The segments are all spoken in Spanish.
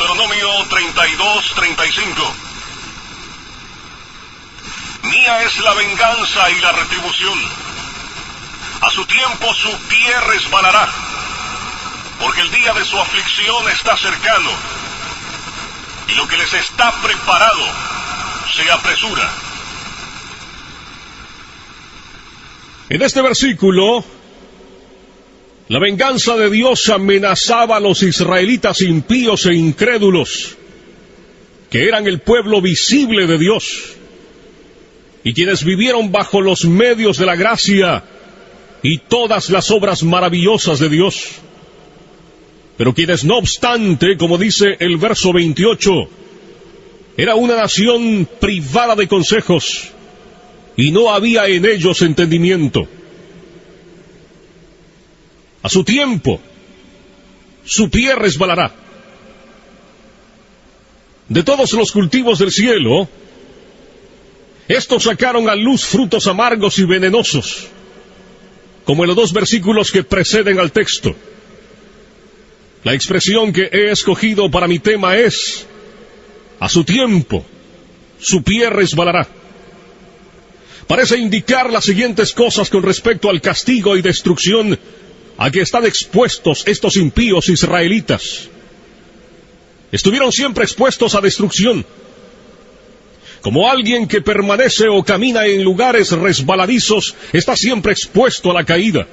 Deuteronomio 32:35. Mía es la venganza y la retribución. A su tiempo su pie resbalará, porque el día de su aflicción está cercano, y lo que les está preparado se apresura. En este versículo, la venganza de Dios amenazaba a los israelitas impíos e incrédulos, que eran el pueblo visible de Dios, y quienes vivieron bajo los medios de la gracia y todas las obras maravillosas de Dios. Pero quienes, no obstante, como dice el verso 28, era una nación privada de consejos, y no había en ellos entendimiento. A su tiempo, su pie resbalará. De todos los cultivos del cielo, estos sacaron a luz frutos amargos y venenosos, como en los 2 versículos que preceden al texto. La expresión que he escogido para mi tema es: a su tiempo, su pie resbalará. Parece indicar las siguientes cosas con respecto al castigo y destrucción a que están expuestos estos impíos israelitas. Estuvieron siempre expuestos a destrucción. Como alguien que permanece o camina en lugares resbaladizos, está siempre expuesto a la caída.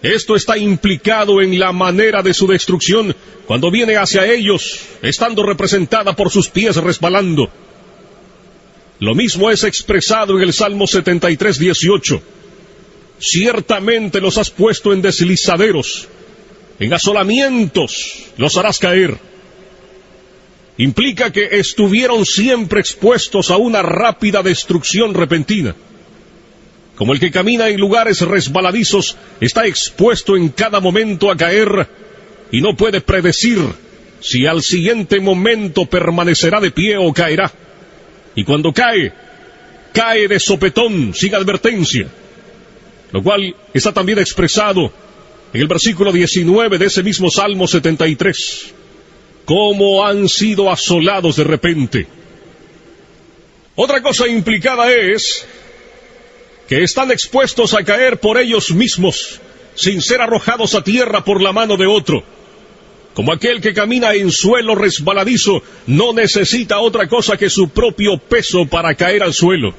Esto está implicado en la manera de su destrucción cuando viene hacia ellos, estando representada por sus pies resbalando. Lo mismo es expresado en el Salmo 73:18. Ciertamente los has puesto en deslizaderos, en asolamientos los harás caer. Implica que estuvieron siempre expuestos a una rápida destrucción repentina. Como el que camina en lugares resbaladizos está expuesto en cada momento a caer y no puede predecir si al siguiente momento permanecerá de pie o caerá. Y cuando cae, cae de sopetón, sin advertencia. Lo cual está también expresado en el versículo 19 de ese mismo Salmo 73. Cómo han sido asolados de repente. Otra cosa implicada es que están expuestos a caer por ellos mismos, sin ser arrojados a tierra por la mano de otro. Como aquel que camina en suelo resbaladizo, no necesita otra cosa que su propio peso para caer al suelo.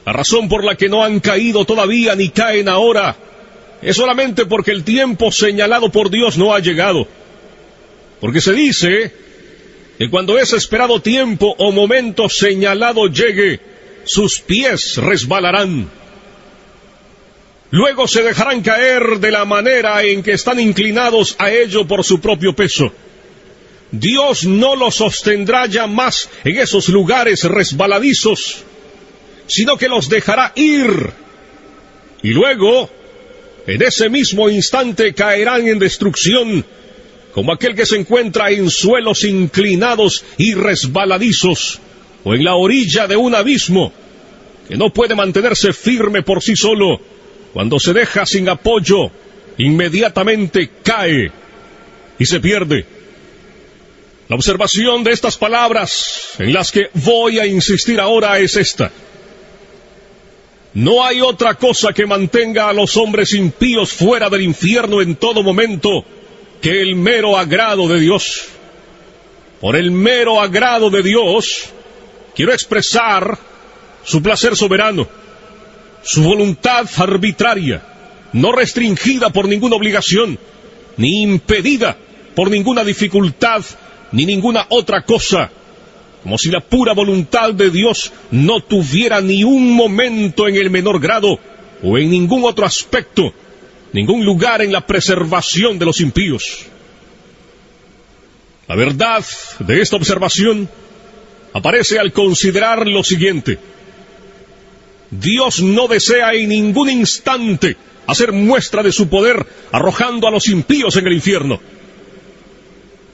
La razón por la que no han caído todavía ni caen ahora es solamente porque el tiempo señalado por Dios no ha llegado. Porque se dice que cuando ese esperado tiempo o momento señalado llegue, sus pies resbalarán. Luego se dejarán caer de la manera en que están inclinados a ello por su propio peso. Dios no los sostendrá ya más en esos lugares resbaladizos, sino que los dejará ir. Y luego, en ese mismo instante caerán en destrucción, como aquel que se encuentra en suelos inclinados y resbaladizos, o en la orilla de un abismo, que no puede mantenerse firme por sí solo. Cuando se deja sin apoyo, inmediatamente cae y se pierde. La observación de estas palabras, en las que voy a insistir ahora, es esta: no hay otra cosa que mantenga a los hombres impíos fuera del infierno en todo momento que el mero agrado de Dios. Por el mero agrado de Dios, quiero expresar su placer soberano, su voluntad arbitraria, no restringida por ninguna obligación, ni impedida por ninguna dificultad, ni ninguna otra cosa, como si la pura voluntad de Dios no tuviera ni un momento en el menor grado, o en ningún otro aspecto, ningún lugar en la preservación de los impíos. La verdad de esta observación aparece al considerar lo siguiente: Dios no desea en ningún instante hacer muestra de su poder arrojando a los impíos en el infierno.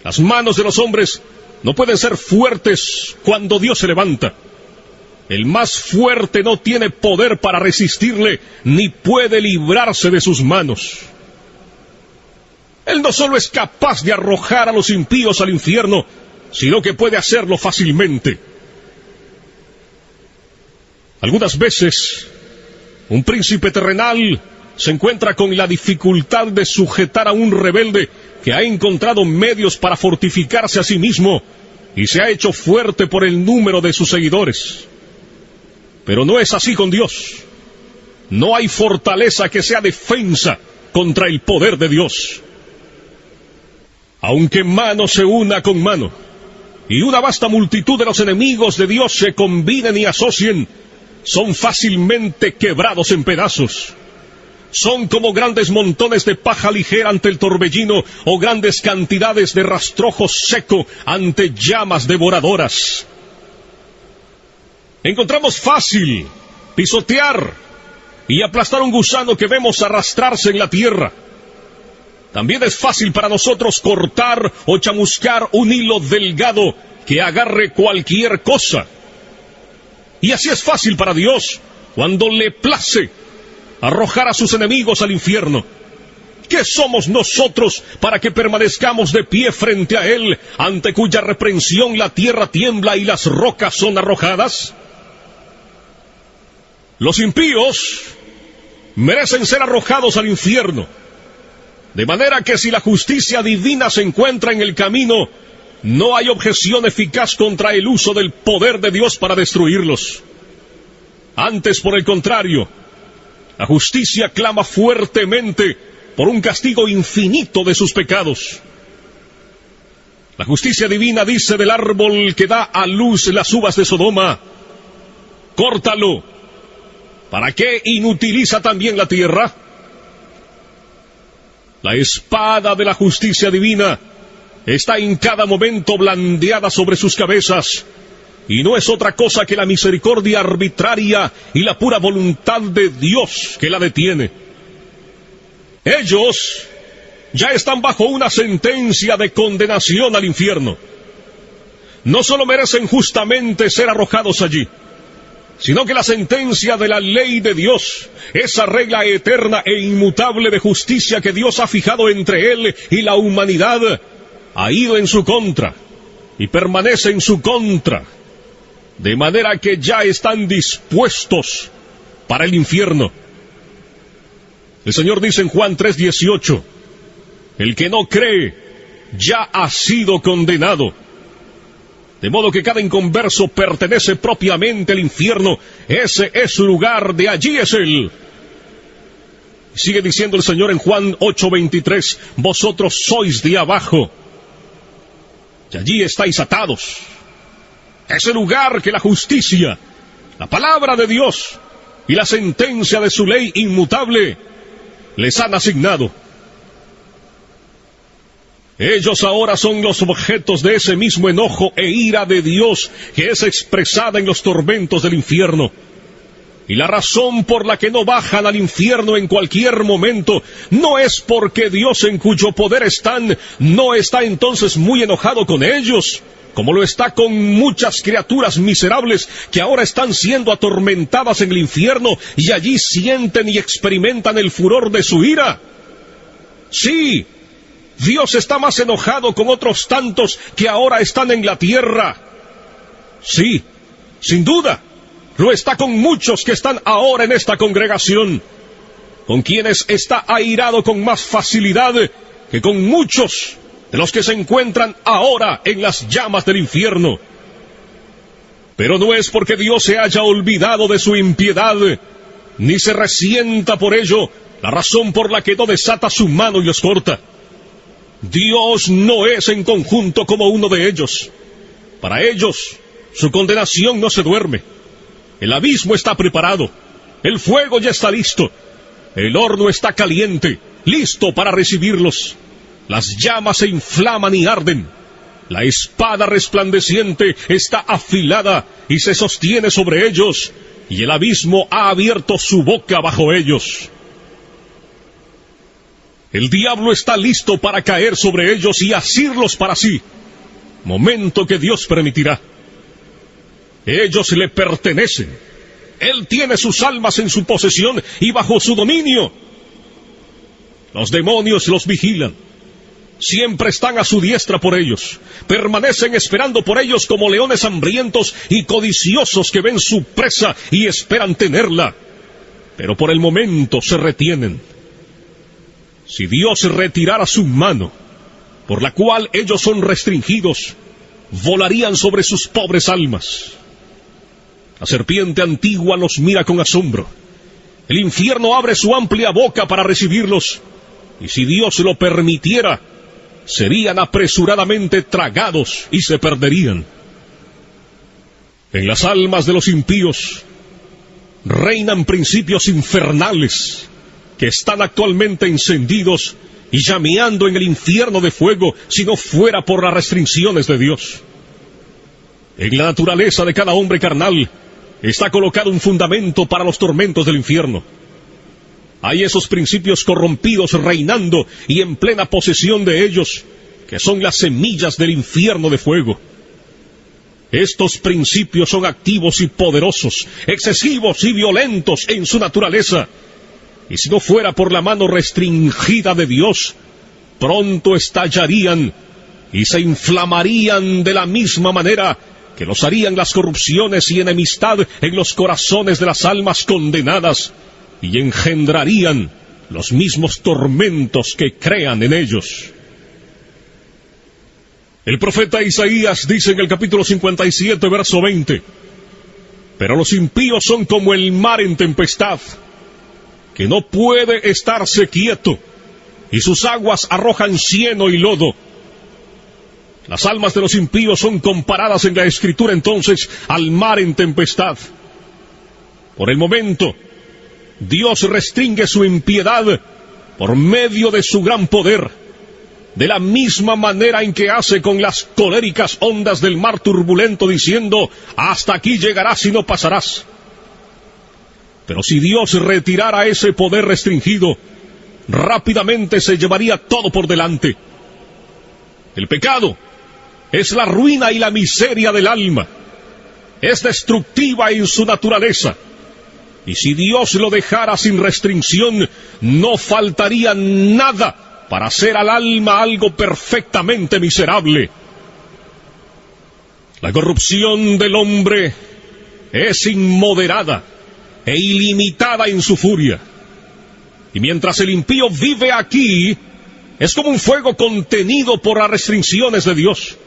Las manos de los hombres no pueden ser fuertes cuando Dios se levanta. El más fuerte no tiene poder para resistirle, ni puede librarse de sus manos. Él no solo es capaz de arrojar a los impíos al infierno, sino que puede hacerlo fácilmente. Algunas veces, un príncipe terrenal se encuentra con la dificultad de sujetar a un rebelde que ha encontrado medios para fortificarse a sí mismo y se ha hecho fuerte por el número de sus seguidores. Pero no es así con Dios. No hay fortaleza que sea defensa contra el poder de Dios. Aunque mano se una con mano, y una vasta multitud de los enemigos de Dios se combinen y asocien, son fácilmente quebrados en pedazos. Son como grandes montones de paja ligera ante el torbellino, o grandes cantidades de rastrojo seco ante llamas devoradoras. Encontramos fácil pisotear y aplastar un gusano que vemos arrastrarse en la tierra. También es fácil para nosotros cortar o chamuscar un hilo delgado que agarre cualquier cosa. Y así es fácil para Dios, cuando le place arrojar a sus enemigos al infierno. ¿Qué somos nosotros para que permanezcamos de pie frente a Él, ante cuya reprensión la tierra tiembla y las rocas son arrojadas? Los impíos merecen ser arrojados al infierno, de manera que si la justicia divina se encuentra en el camino, no hay objeción eficaz contra el uso del poder de Dios para destruirlos. Antes, por el contrario, la justicia clama fuertemente por un castigo infinito de sus pecados. La justicia divina dice del árbol que da a luz las uvas de Sodoma: córtalo. ¿Para qué inutiliza también la tierra? La espada de la justicia divina está en cada momento blandeada sobre sus cabezas, y no es otra cosa que la misericordia arbitraria y la pura voluntad de Dios que la detiene. Ellos ya están bajo una sentencia de condenación al infierno. No solo merecen justamente ser arrojados allí, sino que la sentencia de la ley de Dios, esa regla eterna e inmutable de justicia que Dios ha fijado entre Él y la humanidad, ha ido en su contra y permanece en su contra, de manera que ya están dispuestos para el infierno. El Señor dice en Juan 3:18, el que no cree ya ha sido condenado. De modo que cada inconverso pertenece propiamente al infierno. Ese es su lugar, de allí es Él. Sigue diciendo el Señor en Juan 8:23, vosotros sois de abajo, y allí estáis atados. Ese lugar que la justicia, la palabra de Dios y la sentencia de su ley inmutable les han asignado. Ellos ahora son los objetos de ese mismo enojo e ira de Dios que es expresada en los tormentos del infierno. Y la razón por la que no bajan al infierno en cualquier momento no es porque Dios, en cuyo poder están, no está entonces muy enojado con ellos, como lo está con muchas criaturas miserables que ahora están siendo atormentadas en el infierno y allí sienten y experimentan el furor de su ira. Sí, Dios está más enojado con otros tantos que ahora están en la tierra. Sí, sin duda, lo está con muchos que están ahora en esta congregación, con quienes está airado con más facilidad que con muchos de los que se encuentran ahora en las llamas del infierno. Pero no es porque Dios se haya olvidado de su impiedad, ni se resienta por ello, la razón por la que no desata su mano y los corta. Dios no es en conjunto como uno de ellos. Para ellos, su condenación no se duerme. El abismo está preparado, el fuego ya está listo, el horno está caliente, listo para recibirlos. Las llamas se inflaman y arden. La espada resplandeciente está afilada y se sostiene sobre ellos, y el abismo ha abierto su boca bajo ellos. El diablo está listo para caer sobre ellos y asirlos para sí, momento que Dios permitirá. Ellos le pertenecen. Él tiene sus almas en su posesión y bajo su dominio. Los demonios los vigilan, siempre están a su diestra por ellos. Permanecen esperando por ellos como leones hambrientos y codiciosos que ven su presa y esperan tenerla. Pero por el momento se retienen. Si Dios retirara su mano, por la cual ellos son restringidos, volarían sobre sus pobres almas. La serpiente antigua los mira con asombro. El infierno abre su amplia boca para recibirlos, y si Dios lo permitiera, serían apresuradamente tragados y se perderían. En las almas de los impíos reinan principios infernales que están actualmente encendidos y llameando en el infierno de fuego si no fuera por las restricciones de Dios. En la naturaleza de cada hombre carnal está colocado un fundamento para los tormentos del infierno. Hay esos principios corrompidos reinando y en plena posesión de ellos, que son las semillas del infierno de fuego. Estos principios son activos y poderosos, excesivos y violentos en su naturaleza, y si no fuera por la mano restringida de Dios, pronto estallarían y se inflamarían de la misma manera que los harían las corrupciones y enemistad en los corazones de las almas condenadas, y engendrarían los mismos tormentos que crean en ellos. El profeta Isaías dice en el capítulo 57, verso 20, «Pero los impíos son como el mar en tempestad, que no puede estarse quieto, y sus aguas arrojan cieno y lodo». Las almas de los impíos son comparadas en la Escritura entonces al mar en tempestad. Por el momento, Dios restringe su impiedad por medio de su gran poder, de la misma manera en que hace con las coléricas ondas del mar turbulento, diciendo, «Hasta aquí llegarás y no pasarás». Pero si Dios retirara ese poder restringido, rápidamente se llevaría todo por delante. El pecado es la ruina y la miseria del alma. Es destructiva en su naturaleza. Y si Dios lo dejara sin restricción, no faltaría nada para hacer al alma algo perfectamente miserable. La corrupción del hombre es inmoderada e ilimitada en su furia. Y mientras el impío vive aquí, es como un fuego contenido por las restricciones de Dios,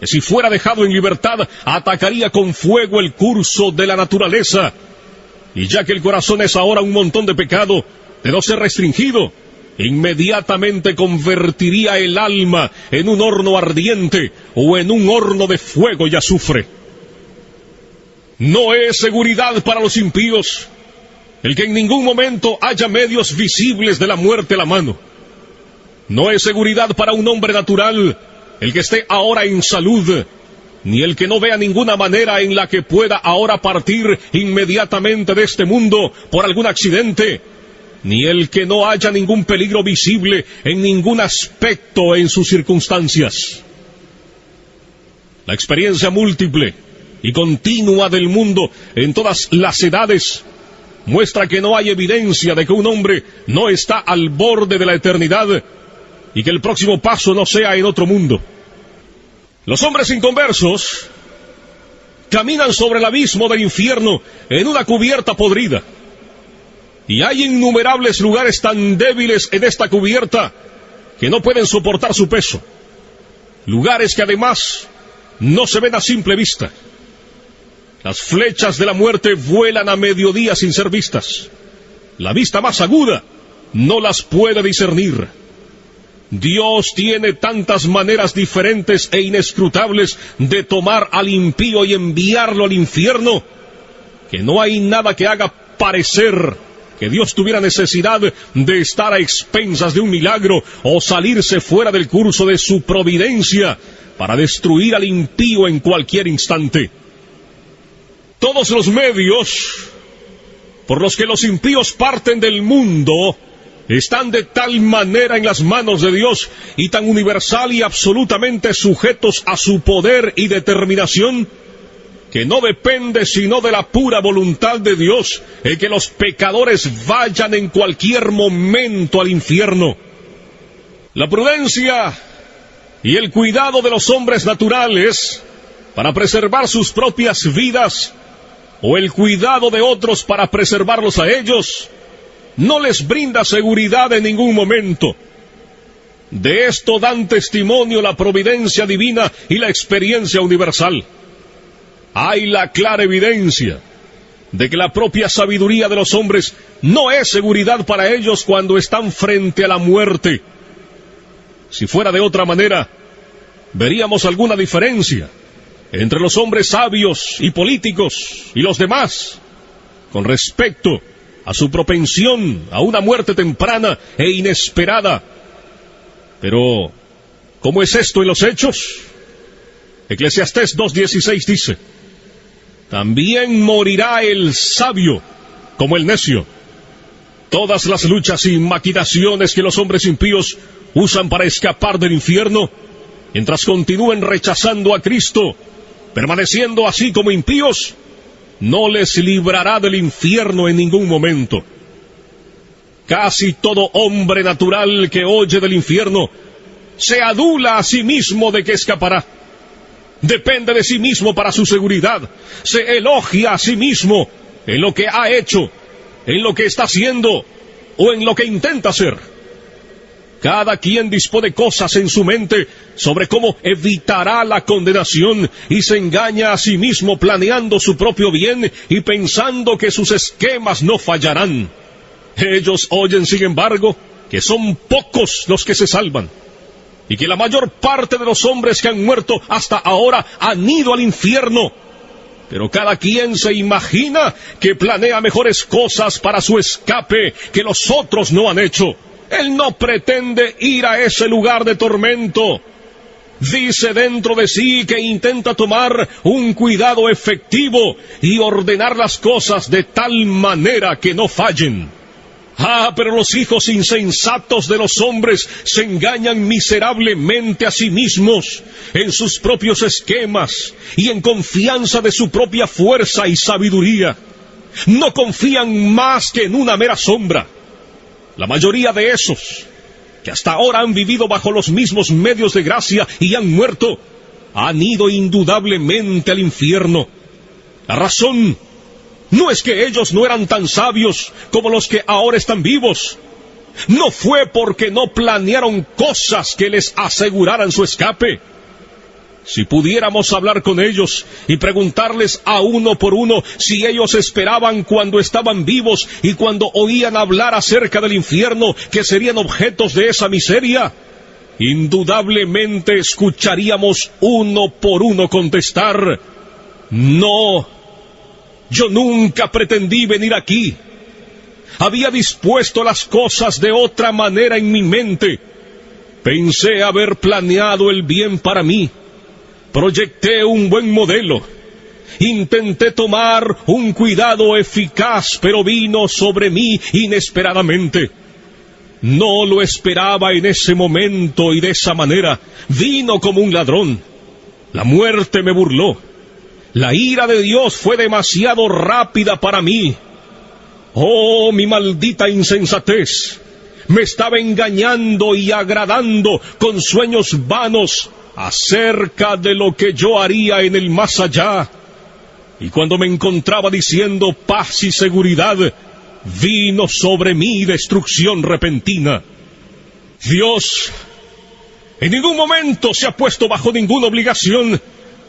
que si fuera dejado en libertad, atacaría con fuego el curso de la naturaleza. Y ya que el corazón es ahora un montón de pecado, de no ser restringido, inmediatamente convertiría el alma en un horno ardiente o en un horno de fuego y azufre. No es seguridad para los impíos el que en ningún momento haya medios visibles de la muerte a la mano. No es seguridad para un hombre natural el que esté ahora en salud, ni el que no vea ninguna manera en la que pueda ahora partir inmediatamente de este mundo por algún accidente, ni el que no haya ningún peligro visible en ningún aspecto en sus circunstancias. La experiencia múltiple y continua del mundo en todas las edades muestra que no hay evidencia de que un hombre no está al borde de la eternidad y que el próximo paso no sea en otro mundo. Los hombres inconversos caminan sobre el abismo del infierno en una cubierta podrida. Y hay innumerables lugares tan débiles en esta cubierta que no pueden soportar su peso. Lugares que además no se ven a simple vista. Las flechas de la muerte vuelan a mediodía sin ser vistas. La vista más aguda no las puede discernir. Dios tiene tantas maneras diferentes e inescrutables de tomar al impío y enviarlo al infierno, que no hay nada que haga parecer que Dios tuviera necesidad de estar a expensas de un milagro o salirse fuera del curso de su providencia para destruir al impío en cualquier instante. Todos los medios por los que los impíos parten del mundo están de tal manera en las manos de Dios y tan universal y absolutamente sujetos a su poder y determinación, que no depende sino de la pura voluntad de Dios el que los pecadores vayan en cualquier momento al infierno. La prudencia y el cuidado de los hombres naturales para preservar sus propias vidas, o el cuidado de otros para preservarlos a ellos, no les brinda seguridad en ningún momento. De esto dan testimonio la providencia divina y la experiencia universal. Hay la clara evidencia de que la propia sabiduría de los hombres no es seguridad para ellos cuando están frente a la muerte. Si fuera de otra manera, veríamos alguna diferencia entre los hombres sabios y políticos y los demás con respecto a su propensión a una muerte temprana e inesperada. Pero, ¿cómo es esto en los hechos? Eclesiastés 2:16 dice: también morirá el sabio como el necio. Todas las luchas y maquinaciones que los hombres impíos usan para escapar del infierno, mientras continúen rechazando a Cristo, permaneciendo así como impíos, no les librará del infierno en ningún momento. Casi todo hombre natural que oye del infierno se adula a sí mismo de que escapará. Depende de sí mismo para su seguridad. Se elogia a sí mismo en lo que ha hecho, en lo que está haciendo o en lo que intenta hacer. Cada quien dispone cosas en su mente sobre cómo evitará la condenación y se engaña a sí mismo planeando su propio bien y pensando que sus esquemas no fallarán. Ellos oyen, sin embargo, que son pocos los que se salvan, y que la mayor parte de los hombres que han muerto hasta ahora han ido al infierno. Pero cada quien se imagina que planea mejores cosas para su escape que los otros no han hecho. Él no pretende ir a ese lugar de tormento. Dice dentro de sí que intenta tomar un cuidado efectivo y ordenar las cosas de tal manera que no fallen. Pero los hijos insensatos de los hombres se engañan miserablemente a sí mismos en sus propios esquemas y en confianza de su propia fuerza y sabiduría. No confían más que en una mera sombra. La mayoría de esos, que hasta ahora han vivido bajo los mismos medios de gracia y han muerto, han ido indudablemente al infierno. La razón no es que ellos no eran tan sabios como los que ahora están vivos. No fue porque no planearon cosas que les aseguraran su escape. Si pudiéramos hablar con ellos y preguntarles a uno por uno si ellos esperaban cuando estaban vivos y cuando oían hablar acerca del infierno que serían objetos de esa miseria, indudablemente escucharíamos uno por uno contestar: no, yo nunca pretendí venir aquí. Había dispuesto las cosas de otra manera en mi mente. Pensé haber planeado el bien para mí. Proyecté un buen modelo. Intenté tomar un cuidado eficaz, pero vino sobre mí inesperadamente. No lo esperaba en ese momento y de esa manera. Vino como un ladrón. La muerte me burló. La ira de Dios fue demasiado rápida para mí. Oh, mi maldita insensatez. Me estaba engañando y agradando con sueños vanos acerca de lo que yo haría en el más allá. Y cuando me encontraba diciendo paz y seguridad, vino sobre mí destrucción repentina. Dios en ningún momento se ha puesto bajo ninguna obligación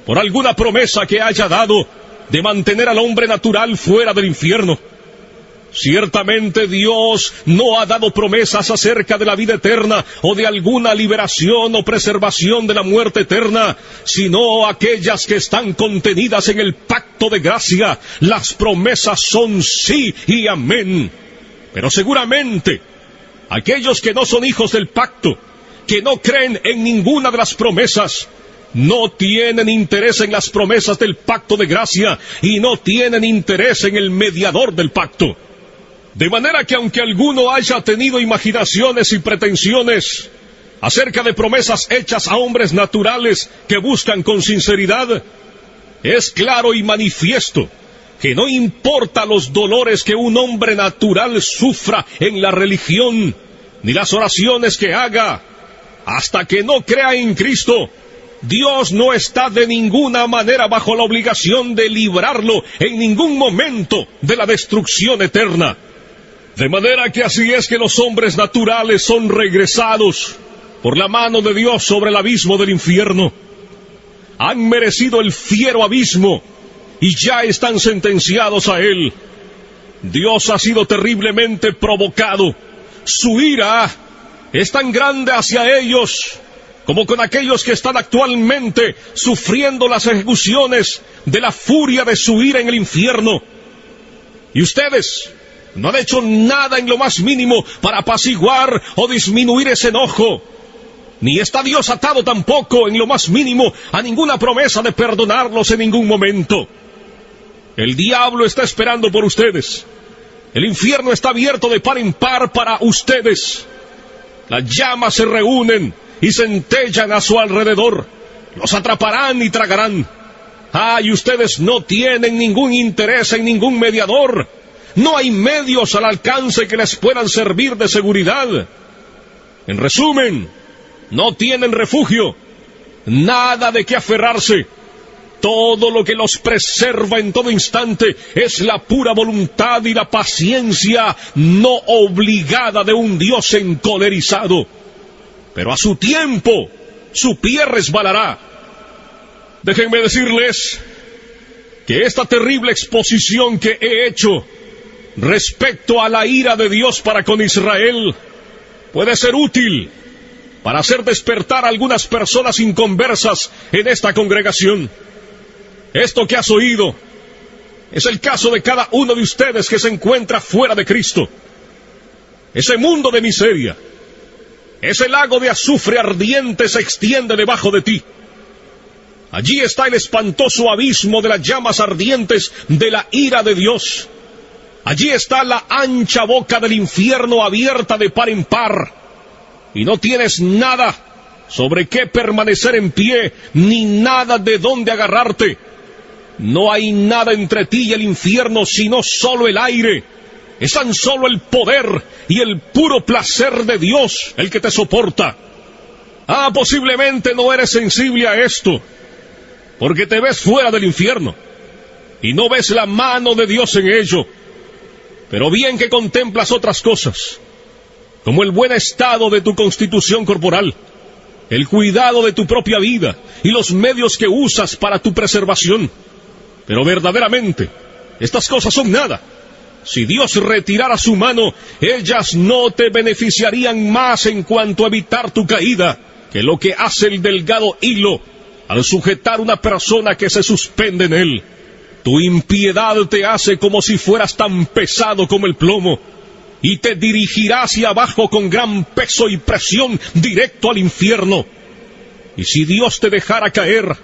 por alguna promesa que haya dado de mantener al hombre natural fuera del infierno. Ciertamente Dios no ha dado promesas acerca de la vida eterna o de alguna liberación o preservación de la muerte eterna, sino aquellas que están contenidas en el pacto de gracia. Las promesas son sí y amén. Pero seguramente aquellos que no son hijos del pacto, que no creen en ninguna de las promesas, no tienen interés en las promesas del pacto de gracia y no tienen interés en el mediador del pacto. De manera que aunque alguno haya tenido imaginaciones y pretensiones acerca de promesas hechas a hombres naturales que buscan con sinceridad, es claro y manifiesto que no importa los dolores que un hombre natural sufra en la religión, ni las oraciones que haga, hasta que no crea en Cristo, Dios no está de ninguna manera bajo la obligación de librarlo en ningún momento de la destrucción eterna. De manera que así es que los hombres naturales son regresados por la mano de Dios sobre el abismo del infierno. Han merecido el fiero abismo y ya están sentenciados a él. Dios ha sido terriblemente provocado. Su ira es tan grande hacia ellos como con aquellos que están actualmente sufriendo las ejecuciones de la furia de su ira en el infierno. Y ustedes no han hecho nada en lo más mínimo para apaciguar o disminuir ese enojo. Ni está Dios atado tampoco en lo más mínimo a ninguna promesa de perdonarlos en ningún momento. El diablo está esperando por ustedes. El infierno está abierto de par en par para ustedes. Las llamas se reúnen y centellan a su alrededor. Los atraparán y tragarán. Y ustedes no tienen ningún interés en ningún mediador. No hay medios al alcance que les puedan servir de seguridad. En resumen, no tienen refugio, nada de qué aferrarse. Todo lo que los preserva en todo instante es la pura voluntad y la paciencia no obligada de un Dios encolerizado. Pero a su tiempo, su pie resbalará. Déjenme decirles que esta terrible exposición que he hecho respecto a la ira de Dios para con Israel puede ser útil para hacer despertar a algunas personas inconversas en esta congregación. Esto que has oído es el caso de cada uno de ustedes que se encuentra fuera de Cristo. Ese mundo de miseria, ese lago de azufre ardiente se extiende debajo de ti. Allí está el espantoso abismo de las llamas ardientes de la ira de Dios. Allí está la ancha boca del infierno abierta de par en par. Y no tienes nada sobre qué permanecer en pie, ni nada de dónde agarrarte. No hay nada entre ti y el infierno, sino solo el aire. Es tan solo el poder y el puro placer de Dios el que te soporta. Posiblemente no eres sensible a esto, porque te ves fuera del infierno y no ves la mano de Dios en ello. Pero bien que contemplas otras cosas, como el buen estado de tu constitución corporal, el cuidado de tu propia vida y los medios que usas para tu preservación. Pero verdaderamente, estas cosas son nada. Si Dios retirara su mano, ellas no te beneficiarían más en cuanto a evitar tu caída que lo que hace el delgado hilo al sujetar una persona que se suspende en él. Tu impiedad te hace como si fueras tan pesado como el plomo, y te dirigirá hacia abajo con gran peso y presión directo al infierno. Y si Dios te dejara caer,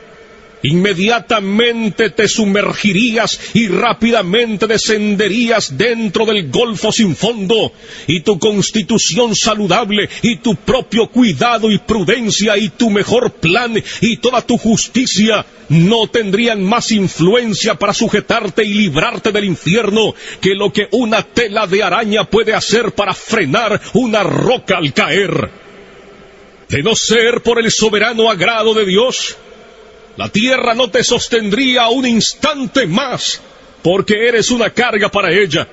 inmediatamente te sumergirías y rápidamente descenderías dentro del golfo sin fondo, y tu constitución saludable, y tu propio cuidado y prudencia, y tu mejor plan, y toda tu justicia, no tendrían más influencia para sujetarte y librarte del infierno que lo que una tela de araña puede hacer para frenar una roca al caer. De no ser por el soberano agrado de Dios, la tierra no te sostendría un instante más, porque eres una carga para ella.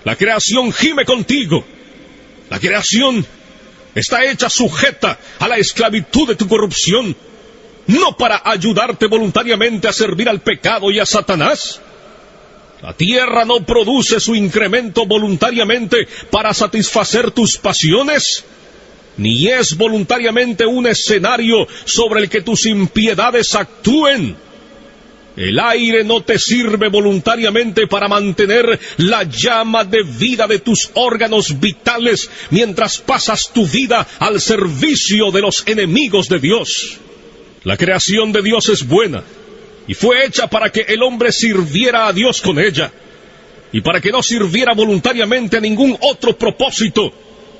La creación gime contigo. La creación está hecha sujeta a la esclavitud de tu corrupción, no para ayudarte voluntariamente a servir al pecado y a Satanás. La tierra no produce su incremento voluntariamente para satisfacer tus pasiones, ni es voluntariamente un escenario sobre el que tus impiedades actúen. El aire no te sirve voluntariamente para mantener la llama de vida de tus órganos vitales mientras pasas tu vida al servicio de los enemigos de Dios. La creación de Dios es buena y fue hecha para que el hombre sirviera a Dios con ella, y para que no sirviera voluntariamente a ningún otro propósito,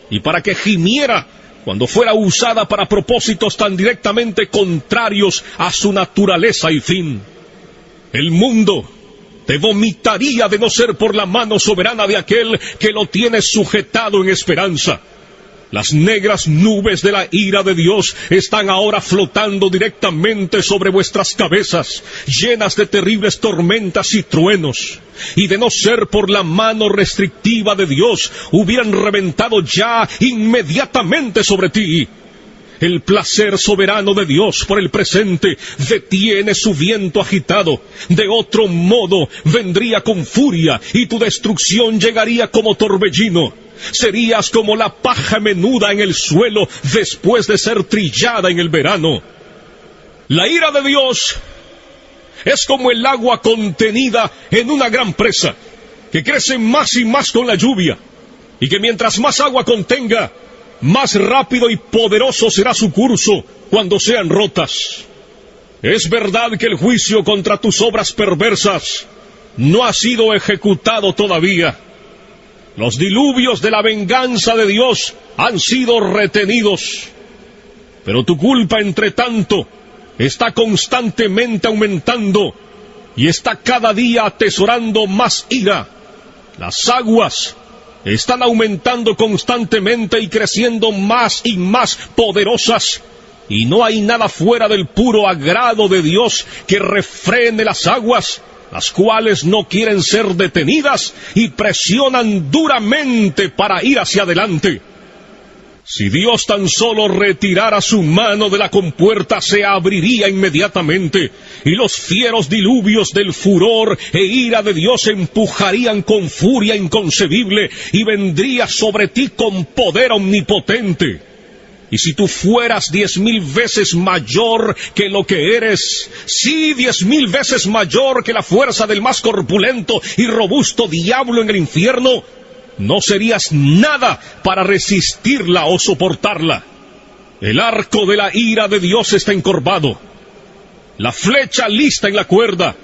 y para que gimiera cuando fuera usada para propósitos tan directamente contrarios a su naturaleza y fin. El mundo te vomitaría de no ser por la mano soberana de aquel que lo tiene sujetado en esperanza. Las negras nubes de la ira de Dios están ahora flotando directamente sobre vuestras cabezas, llenas de terribles tormentas y truenos. Y de no ser por la mano restrictiva de Dios, hubieran reventado ya inmediatamente sobre ti. El placer soberano de Dios por el presente detiene su viento agitado. De otro modo vendría con furia y tu destrucción llegaría como torbellino. Serías como la paja menuda en el suelo después de ser trillada en el verano. La ira de Dios es como el agua contenida en una gran presa, que crece más y más con la lluvia, y que mientras más agua contenga, más rápido y poderoso será su curso cuando sean rotas. Es verdad que el juicio contra tus obras perversas no ha sido ejecutado todavía. Los diluvios de la venganza de Dios han sido retenidos, pero tu culpa, entre tanto, está constantemente aumentando y está cada día atesorando más ira. Las aguas están aumentando constantemente y creciendo más y más poderosas, y no hay nada fuera del puro agrado de Dios que refrene las aguas, las cuales no quieren ser detenidas y presionan duramente para ir hacia adelante. Si Dios tan solo retirara su mano de la compuerta, se abriría inmediatamente, y los fieros diluvios del furor e ira de Dios empujarían con furia inconcebible, y vendría sobre ti con poder omnipotente. Y si tú fueras 10,000 veces mayor que lo que eres, sí, 10,000 veces mayor que la fuerza del más corpulento y robusto diablo en el infierno, no serías nada para resistirla o soportarla. El arco de la ira de Dios está encorvado, la flecha lista en la cuerda,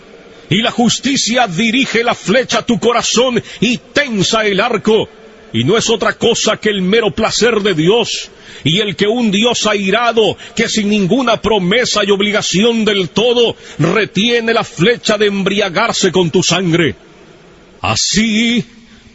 y la justicia dirige la flecha a tu corazón y tensa el arco, y no es otra cosa que el mero placer de Dios, y el que un Dios airado, que sin ninguna promesa y obligación del todo, retiene la flecha de embriagarse con tu sangre. Así,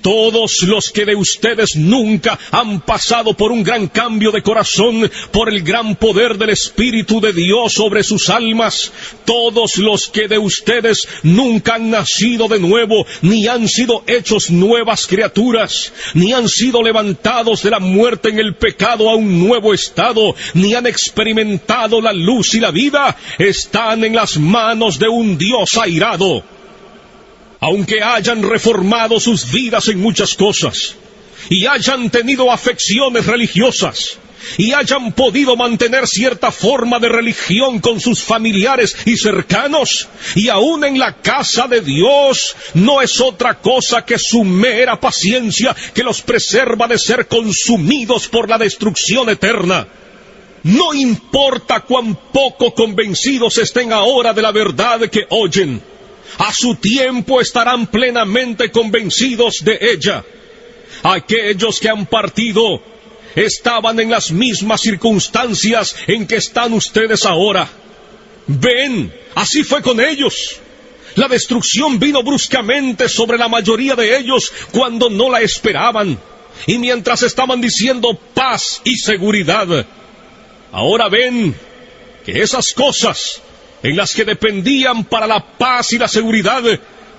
todos los que de ustedes nunca han pasado por un gran cambio de corazón, por el gran poder del Espíritu de Dios sobre sus almas, todos los que de ustedes nunca han nacido de nuevo, ni han sido hechos nuevas criaturas, ni han sido levantados de la muerte en el pecado a un nuevo estado, ni han experimentado la luz y la vida, están en las manos de un Dios airado. Aunque hayan reformado sus vidas en muchas cosas, y hayan tenido afecciones religiosas, y hayan podido mantener cierta forma de religión con sus familiares y cercanos, y aún en la casa de Dios, no es otra cosa que su mera paciencia que los preserva de ser consumidos por la destrucción eterna. No importa cuán poco convencidos estén ahora de la verdad que oyen, a su tiempo estarán plenamente convencidos de ella. Aquellos que han partido estaban en las mismas circunstancias en que están ustedes ahora. Ven, así fue con ellos. La destrucción vino bruscamente sobre la mayoría de ellos cuando no la esperaban, y mientras estaban diciendo paz y seguridad. Ahora ven que esas cosas en las que dependían para la paz y la seguridad,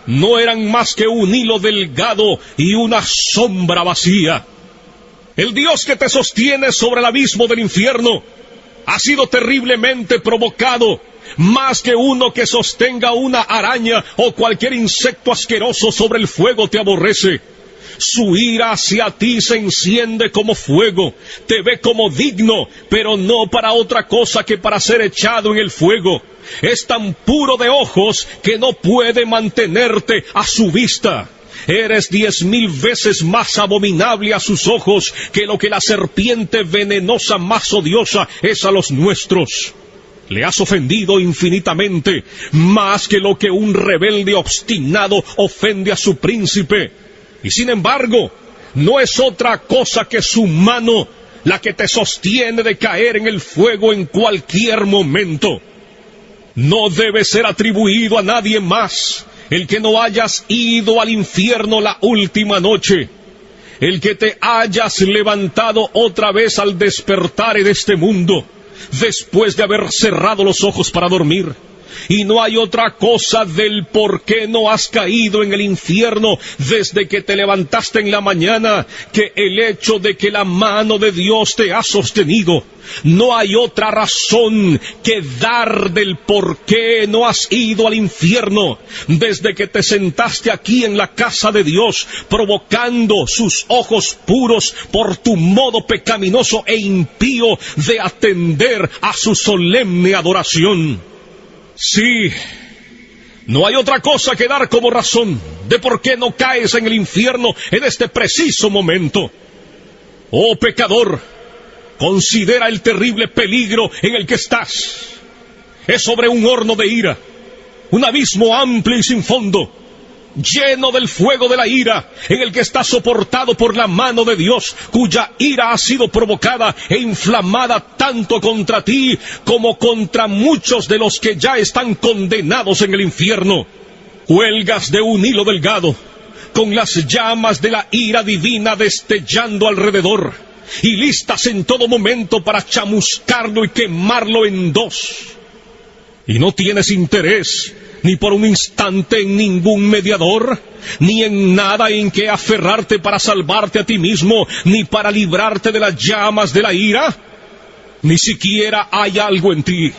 no eran más que un hilo delgado y una sombra vacía. El Dios que te sostiene sobre el abismo del infierno ha sido terriblemente provocado, más que uno que sostenga una araña o cualquier insecto asqueroso sobre el fuego te aborrece. Su ira hacia ti se enciende como fuego, te ve como digno, pero no para otra cosa que para ser echado en el fuego. Es tan puro de ojos que no puede mantenerte a su vista. Eres 10,000 veces más abominable a sus ojos que lo que la serpiente venenosa más odiosa es a los nuestros. Le has ofendido infinitamente, más que lo que un rebelde obstinado ofende a su príncipe. Y sin embargo, no es otra cosa que su mano la que te sostiene de caer en el fuego en cualquier momento. No debe ser atribuido a nadie más el que no hayas ido al infierno la última noche. el que te hayas levantado otra vez al despertar en este mundo, después de haber cerrado los ojos para dormir. Y no hay otra cosa del por qué no has caído en el infierno desde que te levantaste en la mañana que el hecho de que la mano de Dios te ha sostenido. No hay otra razón que dar del por qué no has ido al infierno desde que te sentaste aquí en la casa de Dios, provocando sus ojos puros por tu modo pecaminoso e impío de atender a su solemne adoración. Sí, no hay otra cosa que dar como razón de por qué no caes en el infierno en este preciso momento. Oh pecador, considera el terrible peligro en el que estás. Es sobre un horno de ira, un abismo amplio y sin fondo, lleno del fuego de la ira, en el que está soportado por la mano de Dios, cuya ira ha sido provocada e inflamada tanto contra ti como contra muchos de los que ya están condenados en el infierno. Cuelgas de un hilo delgado, con las llamas de la ira divina destellando alrededor, y listas en todo momento para chamuscarlo y quemarlo en dos. Y no tienes interés ni por un instante en ningún mediador, ni en nada en que aferrarte para salvarte a ti mismo, ni para librarte de las llamas de la ira. Ni siquiera hay algo en ti,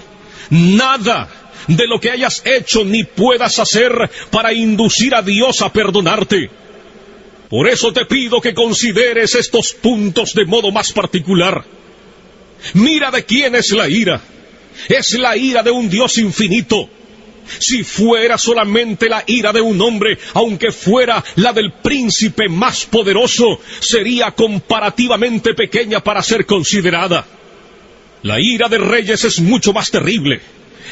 nada de lo que hayas hecho ni puedas hacer para inducir a Dios a perdonarte. Por eso te pido que consideres estos puntos de modo más particular. Mira de quién es la ira. Es la ira de un Dios infinito. Si fuera solamente la ira de un hombre, aunque fuera la del príncipe más poderoso, sería comparativamente pequeña para ser considerada. La ira de reyes es mucho más terrible,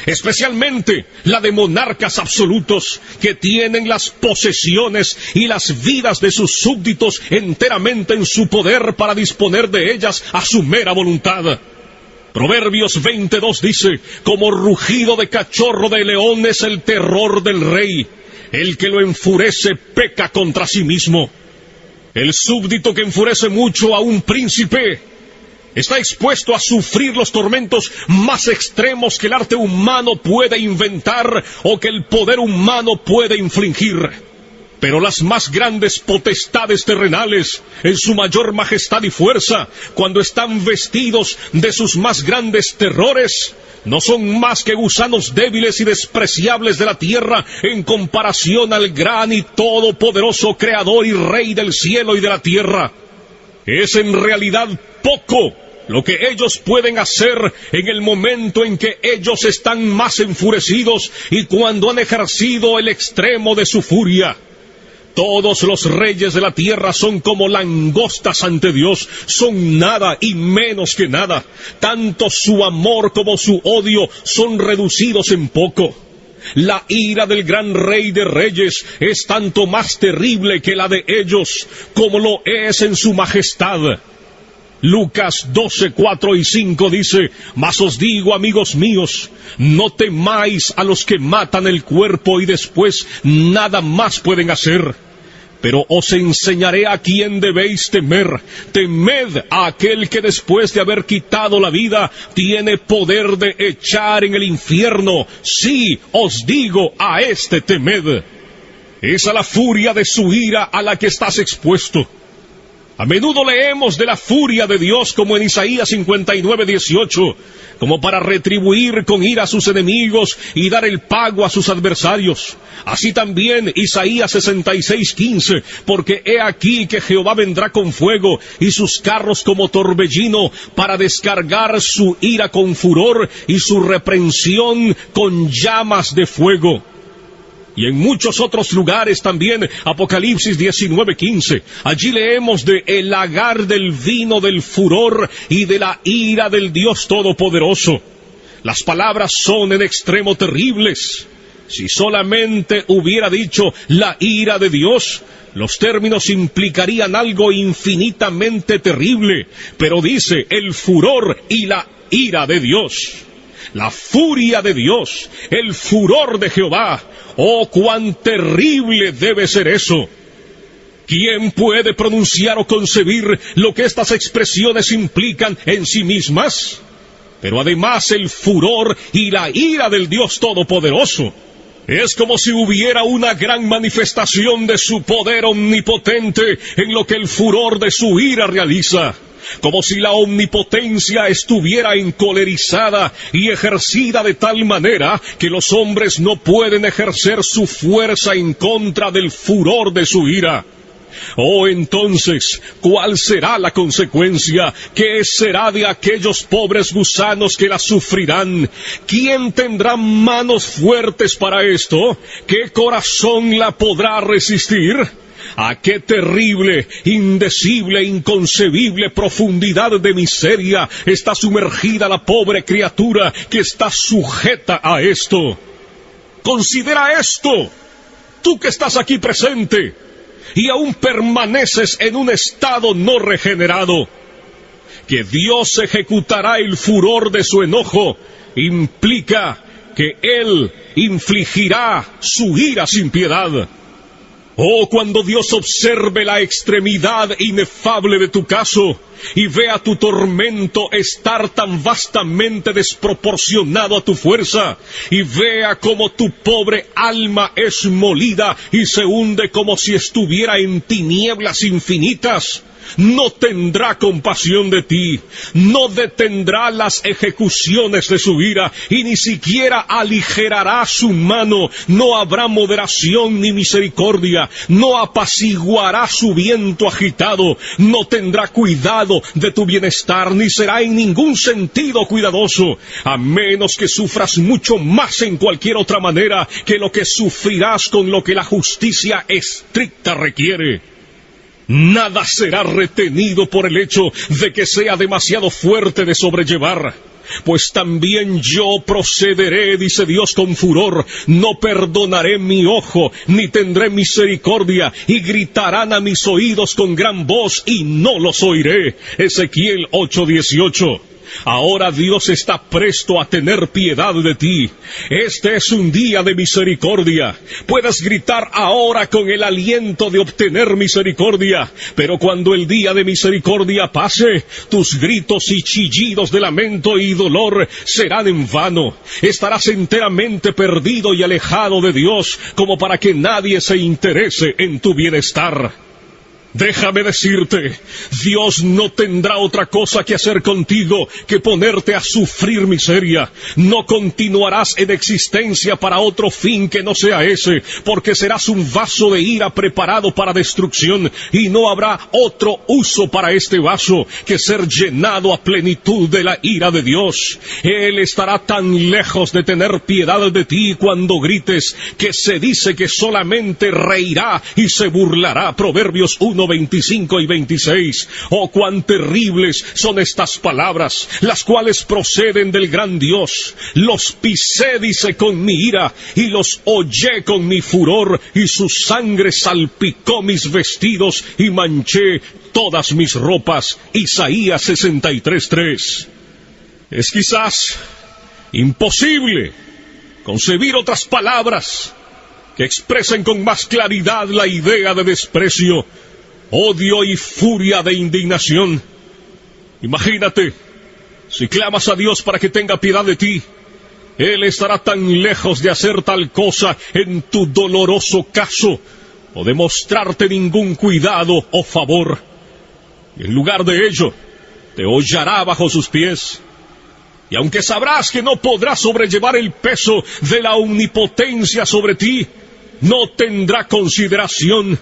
especialmente la de monarcas absolutos que tienen las posesiones y las vidas de sus súbditos enteramente en su poder para disponer de ellas a su mera voluntad. Proverbios 22 dice: como rugido de cachorro de león es el terror del rey. El que lo enfurece peca contra sí mismo. El súbdito que enfurece mucho a un príncipe está expuesto a sufrir los tormentos más extremos que el arte humano puede inventar o que el poder humano puede infligir. Pero las más grandes potestades terrenales, en su mayor majestad y fuerza, cuando están vestidos de sus más grandes terrores, no son más que gusanos débiles y despreciables de la tierra en comparación al gran y todopoderoso Creador y Rey del cielo y de la tierra. Es en realidad poco lo que ellos pueden hacer en el momento en que ellos están más enfurecidos y cuando han ejercido el extremo de su furia. Todos los reyes de la tierra son como langostas ante Dios, son nada y menos que nada. Tanto su amor como su odio son reducidos en poco. La ira del gran Rey de Reyes es tanto más terrible que la de ellos, como lo es en su majestad. Lucas 12, 4 y 5 dice: mas os digo, amigos míos, no temáis a los que matan el cuerpo y después nada más pueden hacer. Pero os enseñaré a quién debéis temer. Temed a aquel que después de haber quitado la vida tiene poder de echar en el infierno. Sí, os digo, a este temed. Es a la furia de su ira a la que estás expuesto. A menudo leemos de la furia de Dios como en Isaías 59:18, como para retribuir con ira a sus enemigos y dar el pago a sus adversarios. Así también Isaías 66:15, porque he aquí que Jehová vendrá con fuego y sus carros como torbellino para descargar su ira con furor y su reprensión con llamas de fuego. Y en muchos otros lugares también, Apocalipsis 19:15, allí leemos de el lagar del vino del furor y de la ira del Dios Todopoderoso. Las palabras son en extremo terribles. Si solamente hubiera dicho la ira de Dios, los términos implicarían algo infinitamente terrible, pero dice el furor y la ira de Dios. La furia de Dios, el furor de Jehová. ¡Oh, cuán terrible debe ser eso! ¿Quién puede pronunciar o concebir lo que estas expresiones implican en sí mismas? Pero además el furor y la ira del Dios Todopoderoso es como si hubiera una gran manifestación de su poder omnipotente en lo que el furor de su ira realiza. Como si la omnipotencia estuviera encolerizada y ejercida de tal manera que los hombres no pueden ejercer su fuerza en contra del furor de su ira. Oh, entonces, ¿cuál será la consecuencia? ¿Qué será de aquellos pobres gusanos que la sufrirán? ¿Quién tendrá manos fuertes para esto? ¿Qué corazón la podrá resistir? ¿A qué terrible, indecible, inconcebible profundidad de miseria está sumergida la pobre criatura que está sujeta a esto? Considera esto, tú que estás aquí presente y aún permaneces en un estado no regenerado. Que Dios ejecutará el furor de su enojo implica que Él infligirá su ira sin piedad. Oh, cuando Dios observe la extremidad inefable de tu caso y vea tu tormento estar tan vastamente desproporcionado a tu fuerza, y vea cómo tu pobre alma es molida y se hunde como si estuviera en tinieblas infinitas, no tendrá compasión de ti, no detendrá las ejecuciones de su ira, y ni siquiera aligerará su mano. No habrá moderación ni misericordia, no apaciguará su viento agitado, no tendrá cuidado de tu bienestar, ni será en ningún sentido cuidadoso, a menos que sufras mucho más en cualquier otra manera que lo que sufrirás con lo que la justicia estricta requiere. Nada será retenido por el hecho de que sea demasiado fuerte de sobrellevar. Pues también yo procederé, dice Dios con furor, no perdonaré mi ojo, ni tendré misericordia, y gritarán a mis oídos con gran voz, y no los oiré. Ezequiel 8:18. Ahora Dios está presto a tener piedad de ti. Este es un día de misericordia. Puedes gritar ahora con el aliento de obtener misericordia, pero cuando el día de misericordia pase, tus gritos y chillidos de lamento y dolor serán en vano. Estarás enteramente perdido y alejado de Dios, como para que nadie se interese en tu bienestar. Déjame decirte, Dios no tendrá otra cosa que hacer contigo que ponerte a sufrir miseria. No continuarás en existencia para otro fin que no sea ese, porque serás un vaso de ira preparado para destrucción, y no habrá otro uso para este vaso que ser llenado a plenitud de la ira de Dios. Él estará tan lejos de tener piedad de ti cuando grites, que se dice que solamente reirá y se burlará. Proverbios 1:25 y 26. Oh, cuán terribles son estas palabras, las cuales proceden del gran Dios. Los pisé, dice, con mi ira, y los hollé con mi furor, y su sangre salpicó mis vestidos y manché todas mis ropas. Isaías 63:3. Es quizás imposible concebir otras palabras que expresen con más claridad la idea de desprecio, odio y furia de indignación. Imagínate, si clamas a Dios para que tenga piedad de ti, Él estará tan lejos de hacer tal cosa en tu doloroso caso, o de mostrarte ningún cuidado o favor. Y en lugar de ello, te hollará bajo sus pies. Y aunque sabrás que no podrás sobrellevar el peso de la omnipotencia sobre ti, no tendrá consideración,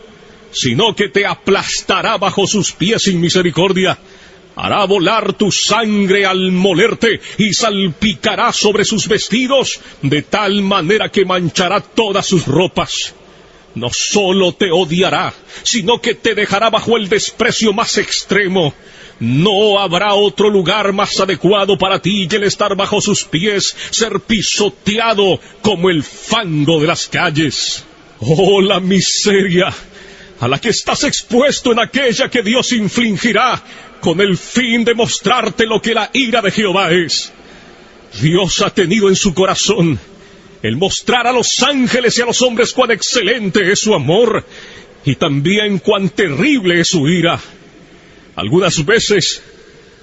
sino que te aplastará bajo sus pies sin misericordia. Hará volar tu sangre al molerte y salpicará sobre sus vestidos, de tal manera que manchará todas sus ropas. No solo te odiará, sino que te dejará bajo el desprecio más extremo. No habrá otro lugar más adecuado para ti que el estar bajo sus pies, ser pisoteado como el fango de las calles. Oh, la miseria a la que estás expuesto en aquella que Dios infligirá con el fin de mostrarte lo que la ira de Jehová es. Dios ha tenido en su corazón el mostrar a los ángeles y a los hombres cuán excelente es su amor, y también cuán terrible es su ira. Algunas veces,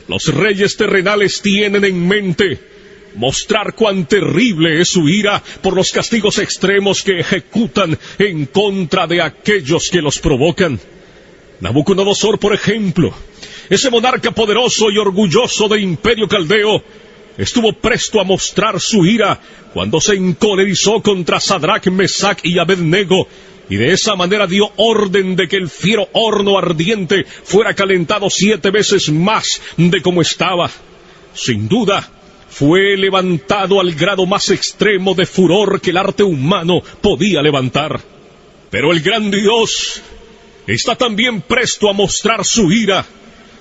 los reyes terrenales tienen en mente mostrar cuán terrible es su ira por los castigos extremos que ejecutan en contra de aquellos que los provocan. Nabucodonosor, por ejemplo, ese monarca poderoso y orgulloso del imperio caldeo, estuvo presto a mostrar su ira cuando se encolerizó contra Sadrach, Mesach y Abednego, y de esa manera dio orden de que el fiero horno ardiente fuera calentado 7 veces más de como estaba. Sin duda, fue levantado al grado más extremo de furor que el arte humano podía levantar. Pero el gran Dios está también presto a mostrar su ira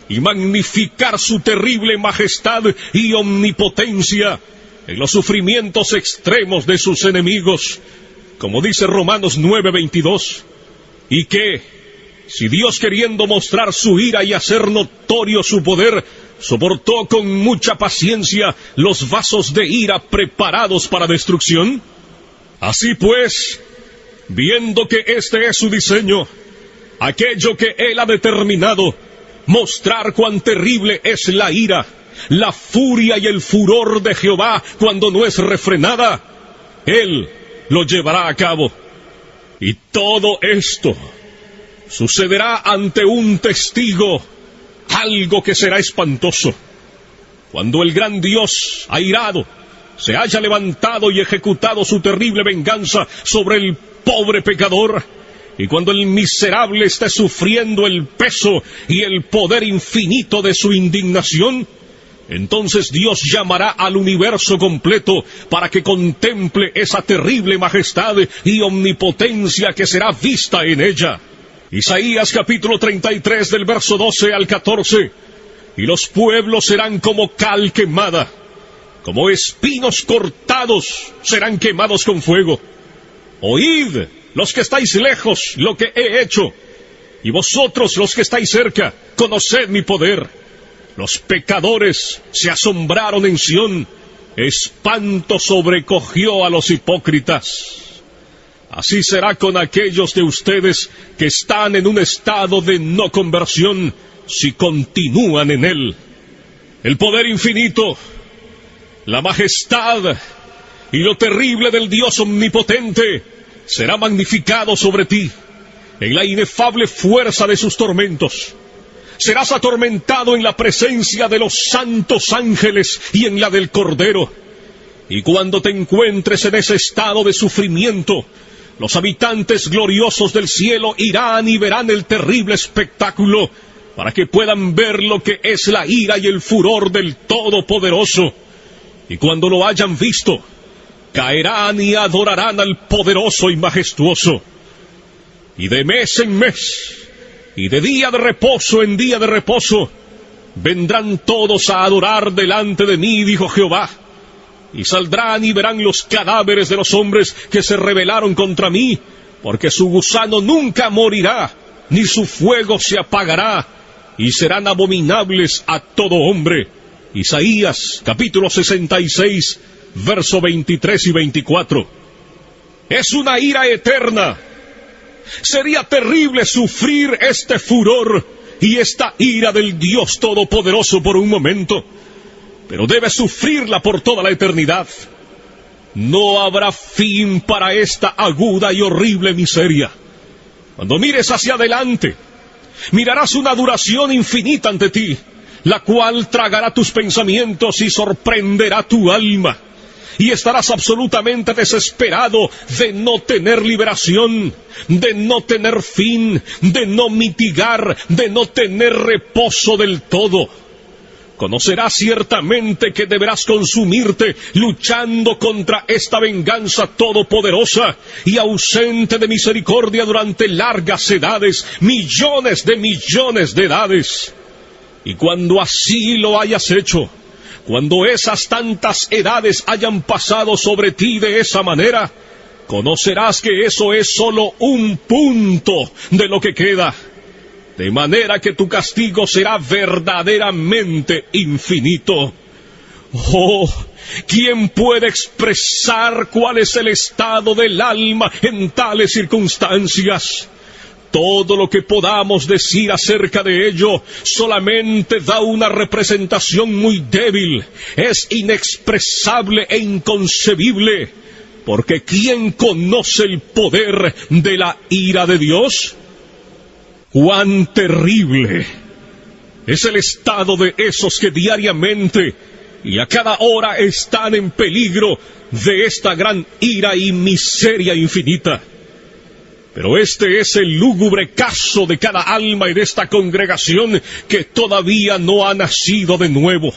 y magnificar su terrible majestad y omnipotencia en los sufrimientos extremos de sus enemigos, como dice Romanos 9:22, y que, si Dios, queriendo mostrar su ira y hacer notorio su poder, soportó con mucha paciencia los vasos de ira preparados para destrucción, así pues, viendo que este es su diseño, aquello que Él ha determinado, mostrar cuán terrible es la ira, la furia y el furor de Jehová cuando no es refrenada, Él lo llevará a cabo. Y todo esto sucederá ante un testigo, algo que será espantoso. Cuando el gran Dios, airado, se haya levantado y ejecutado su terrible venganza sobre el pobre pecador, y cuando el miserable esté sufriendo el peso y el poder infinito de su indignación, entonces Dios llamará al universo completo para que contemple esa terrible majestad y omnipotencia que será vista en ella. Isaías capítulo 33 del verso 12 al 14. Y los pueblos serán como cal quemada, como espinos cortados serán quemados con fuego. Oíd, los que estáis lejos, lo que he hecho, y vosotros los que estáis cerca, conoced mi poder. Los pecadores se asombraron en Sión, espanto sobrecogió a los hipócritas. Así será con aquellos de ustedes que están en un estado de no conversión, si continúan en él. El poder infinito, la majestad y lo terrible del Dios omnipotente será magnificado sobre ti en la inefable fuerza de sus tormentos. Serás atormentado en la presencia de los santos ángeles y en la del Cordero. Y cuando te encuentres en ese estado de sufrimiento, los habitantes gloriosos del cielo irán y verán el terrible espectáculo, para que puedan ver lo que es la ira y el furor del Todopoderoso. Y cuando lo hayan visto, caerán y adorarán al poderoso y majestuoso. Y de mes en mes, y de día de reposo en día de reposo, vendrán todos a adorar delante de mí, dijo Jehová. Y saldrán y verán los cadáveres de los hombres que se rebelaron contra mí, porque su gusano nunca morirá, ni su fuego se apagará, y serán abominables a todo hombre. Isaías, capítulo 66, verso 23 y 24. Es una ira eterna. Sería terrible sufrir este furor y esta ira del Dios Todopoderoso por un momento, pero debes sufrirla por toda la eternidad. No habrá fin para esta aguda y horrible miseria. Cuando mires hacia adelante, mirarás una duración infinita ante ti, la cual tragará tus pensamientos y sorprenderá tu alma. Y estarás absolutamente desesperado de no tener liberación, de no tener fin, de no mitigar, de no tener reposo del todo. Conocerás ciertamente que deberás consumirte luchando contra esta venganza todopoderosa y ausente de misericordia durante largas edades, millones de edades. Y cuando así lo hayas hecho, cuando esas tantas edades hayan pasado sobre ti de esa manera, conocerás que eso es solo un punto de lo que queda. De manera que tu castigo será verdaderamente infinito. Oh, ¿quién puede expresar cuál es el estado del alma en tales circunstancias? todo lo que podamos decir acerca de ello solamente da una representación muy débil, es inexpresable e inconcebible, porque ¿quién conoce el poder de la ira de Dios? ¡Cuán terrible es el estado de esos que diariamente y a cada hora están en peligro de esta gran ira y miseria infinita! Pero este es el lúgubre caso de cada alma en esta congregación que todavía no ha nacido de nuevo.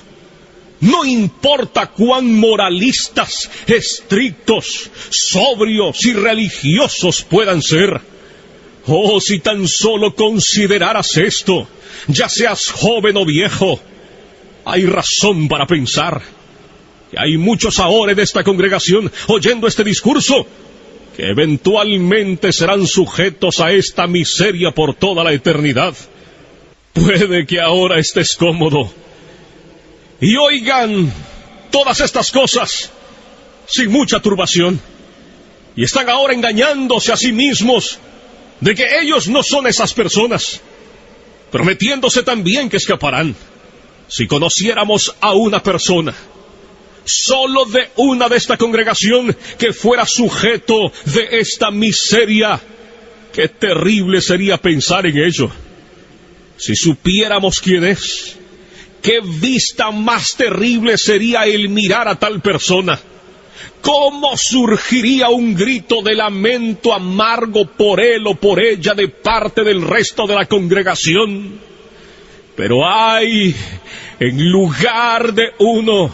No importa cuán moralistas, estrictos, sobrios y religiosos puedan ser. Oh, si tan solo consideraras esto, ya seas joven o viejo, hay razón para pensar que hay muchos ahora en esta congregación oyendo este discurso que eventualmente serán sujetos a esta miseria por toda la eternidad. Puede que ahora estés cómodo y oigan todas estas cosas sin mucha turbación, y están ahora engañándose a sí mismos de que ellos no son esas personas, prometiéndose también que escaparán. Si conociéramos a una persona, solo de una de esta congregación, que fuera sujeto de esta miseria, qué terrible sería pensar en ello. Si supiéramos quién es, qué vista más terrible sería el mirar a tal persona. ¿Cómo surgiría un grito de lamento amargo por él o por ella de parte del resto de la congregación? Pero ay, en lugar de uno,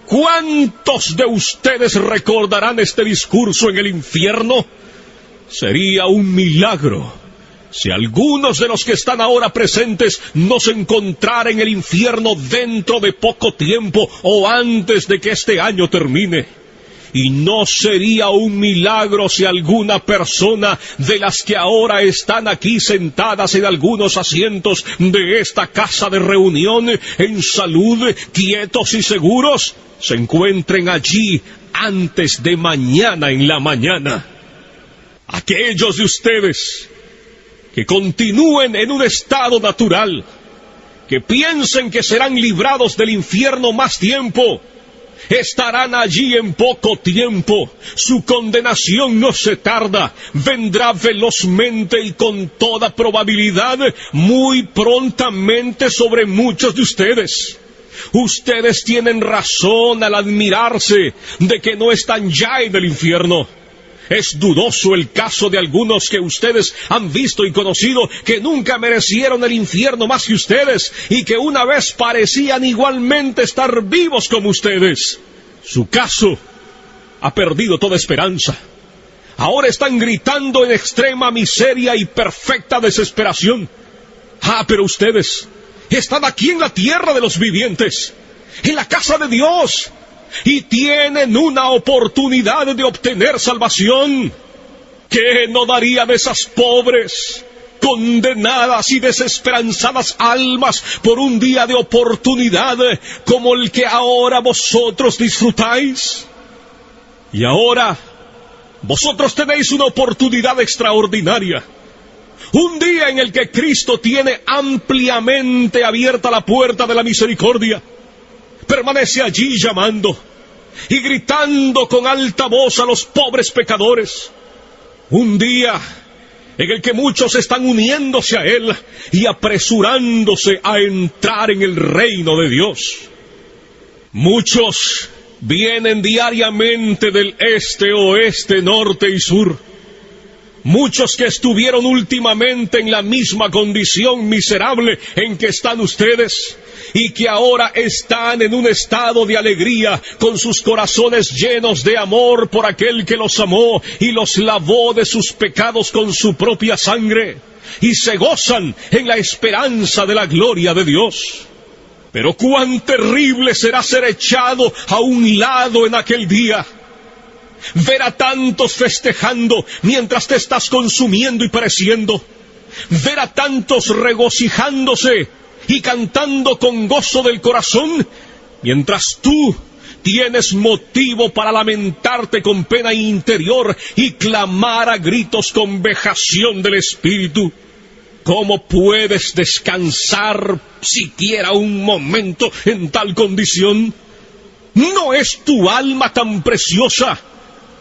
¿cuántos de ustedes recordarán este discurso en el infierno? Sería un milagro si algunos de los que están ahora presentes no se encontraran en el infierno dentro de poco tiempo o antes de que este año termine. Y no sería un milagro si alguna persona de las que ahora están aquí sentadas en algunos asientos de esta casa de reunión, en salud, quietos y seguros, se encuentren allí antes de mañana en la mañana. Aquellos de ustedes que continúen en un estado natural, que piensen que serán librados del infierno más tiempo, estarán allí en poco tiempo. Su condenación no se tarda, vendrá velozmente y con toda probabilidad muy prontamente sobre muchos de ustedes. Ustedes tienen razón al admirarse de que no están ya en el infierno. Es dudoso el caso de algunos que ustedes han visto y conocido que nunca merecieron el infierno más que ustedes y que una vez parecían igualmente estar vivos como ustedes. Su caso ha perdido toda esperanza. Ahora están gritando en extrema miseria y perfecta desesperación. Ah, pero ustedes están aquí en la tierra de los vivientes, en la casa de Dios, y tienen una oportunidad de obtener salvación. ¿Qué no daría de esas pobres, condenadas y desesperanzadas almas por un día de oportunidad como el que ahora vosotros disfrutáis? Y ahora vosotros tenéis una oportunidad extraordinaria, un día en el que Cristo tiene ampliamente abierta la puerta de la misericordia. Permanece allí llamando y gritando con alta voz a los pobres pecadores. Un día en el que muchos están uniéndose a Él y apresurándose a entrar en el reino de Dios. Muchos vienen diariamente del este, oeste, norte y sur. Muchos que estuvieron últimamente en la misma condición miserable en que están ustedes, y que ahora están en un estado de alegría, con sus corazones llenos de amor por aquel que los amó y los lavó de sus pecados con su propia sangre, y se gozan en la esperanza de la gloria de Dios. Pero cuán terrible será ser echado a un lado en aquel día. Ver a tantos festejando mientras te estás consumiendo y pereciendo. Ver a tantos regocijándose y cantando con gozo del corazón, mientras tú tienes motivo para lamentarte con pena interior y clamar a gritos con vejación del espíritu. ¿Cómo puedes descansar siquiera un momento en tal condición? ¿No es tu alma tan preciosa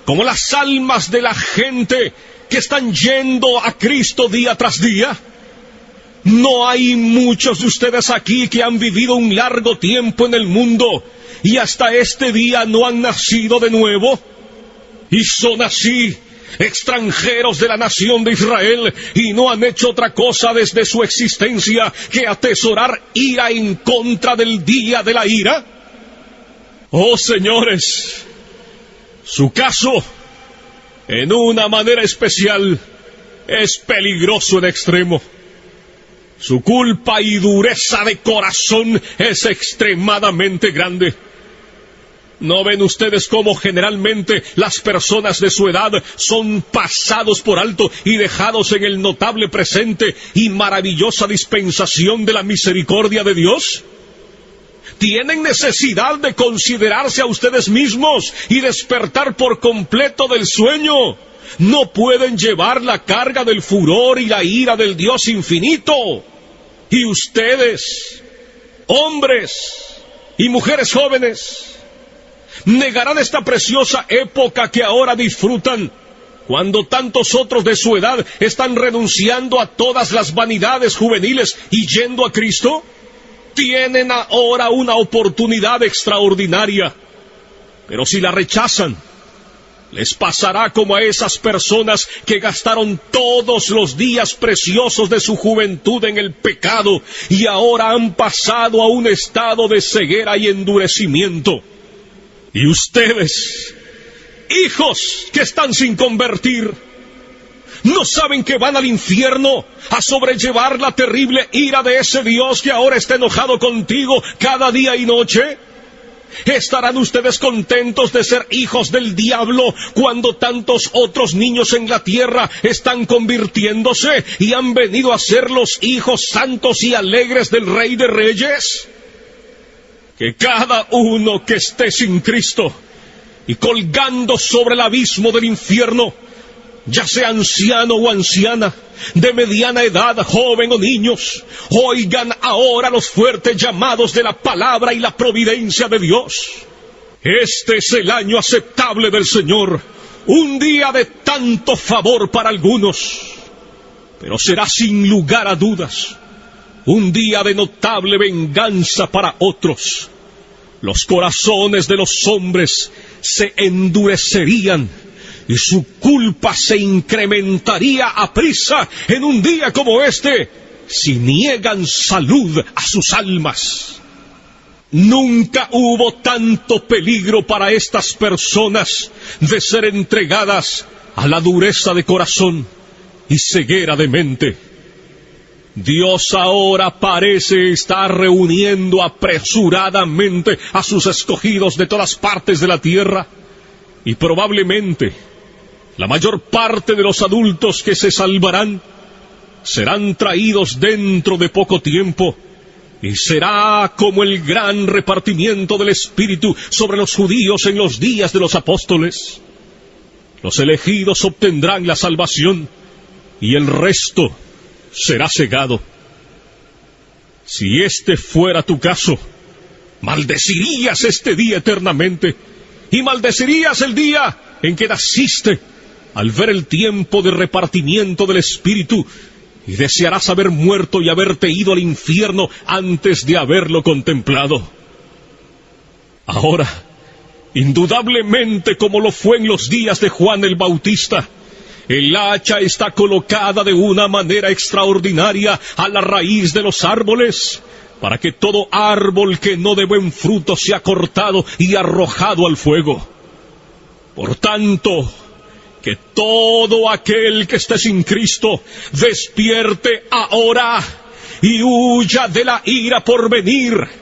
como las almas de la gente que están yendo a Cristo día tras día? ¿No hay muchos de ustedes aquí que han vivido un largo tiempo en el mundo y hasta este día no han nacido de nuevo? Y son así, extranjeros de la nación de Israel, y no han hecho otra cosa desde su existencia que atesorar ira en contra del día de la ira. Oh señores, su caso, en una manera especial, es peligroso en extremo. Su culpa y dureza de corazón es extremadamente grande. ¿No ven ustedes cómo generalmente las personas de su edad son pasados por alto y dejados en el notable presente y maravillosa dispensación de la misericordia de Dios? Tienen necesidad de considerarse a ustedes mismos y despertar por completo del sueño. No pueden llevar la carga del furor y la ira del Dios infinito. Y ustedes, hombres y mujeres jóvenes, negarán esta preciosa época que ahora disfrutan, cuando tantos otros de su edad están renunciando a todas las vanidades juveniles y yendo a Cristo. Tienen ahora una oportunidad extraordinaria, pero si la rechazan, les pasará como a esas personas que gastaron todos los días preciosos de su juventud en el pecado y ahora han pasado a un estado de ceguera y endurecimiento. Y ustedes, hijos que están sin convertir, ¿no saben que van al infierno a sobrellevar la terrible ira de ese Dios que ahora está enojado contigo cada día y noche? ¿Estarán ustedes contentos de ser hijos del diablo cuando tantos otros niños en la tierra están convirtiéndose y han venido a ser los hijos santos y alegres del Rey de Reyes? Que cada uno que esté sin Cristo y colgando sobre el abismo del infierno, ya sea anciano o anciana, de mediana edad, joven o niños, oigan ahora los fuertes llamados de la palabra y la providencia de Dios. Este es el año aceptable del Señor, un día de tanto favor para algunos, pero será sin lugar a dudas un día de notable venganza para otros. Los corazones de los hombres se endurecerían y su culpa se incrementaría aprisa en un día como este, si niegan salud a sus almas. Nunca hubo tanto peligro para estas personas de ser entregadas a la dureza de corazón y ceguera de mente. Dios ahora parece estar reuniendo apresuradamente a sus escogidos de todas partes de la tierra, y probablemente la mayor parte de los adultos que se salvarán serán traídos dentro de poco tiempo, y será como el gran repartimiento del Espíritu sobre los judíos en los días de los apóstoles. Los elegidos obtendrán la salvación, y el resto será cegado. Si este fuera tu caso, maldecirías este día eternamente, y maldecirías el día en que naciste, al ver el tiempo de repartimiento del Espíritu, y desearás haber muerto y haberte ido al infierno antes de haberlo contemplado. Ahora, indudablemente como lo fue en los días de Juan el Bautista, el hacha está colocada de una manera extraordinaria a la raíz de los árboles, para que todo árbol que no dé buen fruto sea cortado y arrojado al fuego. Por tanto, que todo aquel que esté sin Cristo despierte ahora y huya de la ira por venir.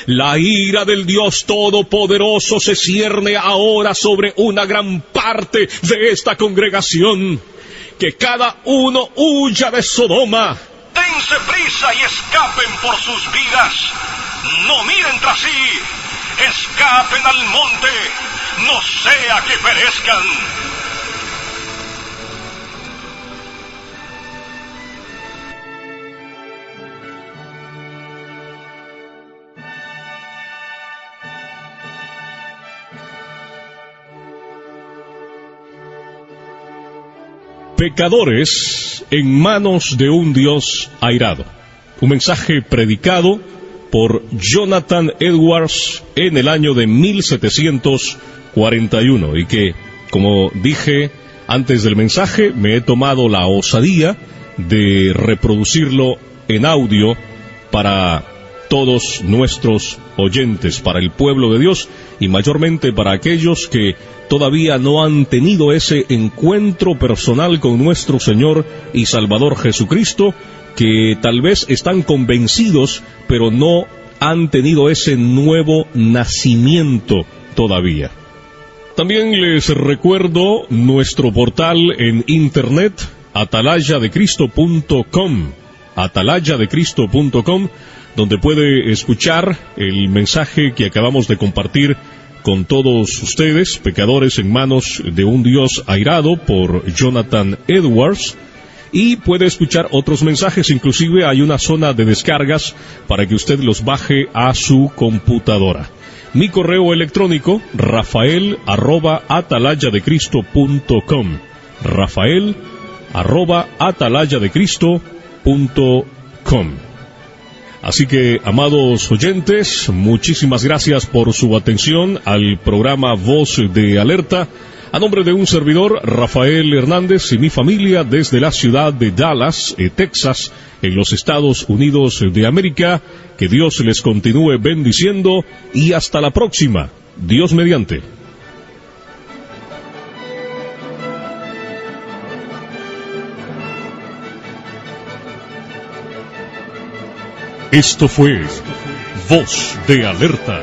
La ira del Dios Todopoderoso se cierne ahora sobre una gran parte de esta congregación. Que cada uno huya de Sodoma. Dense prisa y escapen por sus vidas. No miren tras sí. escapen al monte, no sea que perezcan. Pecadores en manos de un Dios airado. Un mensaje predicado por Jonathan Edwards en el año de 1741 y que, como dije antes del mensaje, me he tomado la osadía de reproducirlo en audio para todos nuestros oyentes, para el pueblo de Dios y mayormente para aquellos que todavía no han tenido ese encuentro personal con nuestro Señor y Salvador Jesucristo, que tal vez están convencidos, pero no han tenido ese nuevo nacimiento todavía. También les recuerdo nuestro portal en internet, atalayadecristo.com, atalayadecristo.com, donde puede escuchar el mensaje que acabamos de compartir con todos ustedes, pecadores en manos de un Dios airado, por Jonathan Edwards, y puede escuchar otros mensajes. Inclusive hay una zona de descargas para que usted los baje a su computadora. Mi correo electrónico, rafael@atalayadecristo.com, rafael@atalayadecristo.com. Así que, amados oyentes, muchísimas gracias por su atención al programa Voz de Alerta. A nombre de un servidor, Rafael Hernández, y mi familia desde la ciudad de Dallas, Texas, en los Estados Unidos de América, que Dios les continúe bendiciendo y hasta la próxima. Dios mediante. Esto fue Voz de Alerta.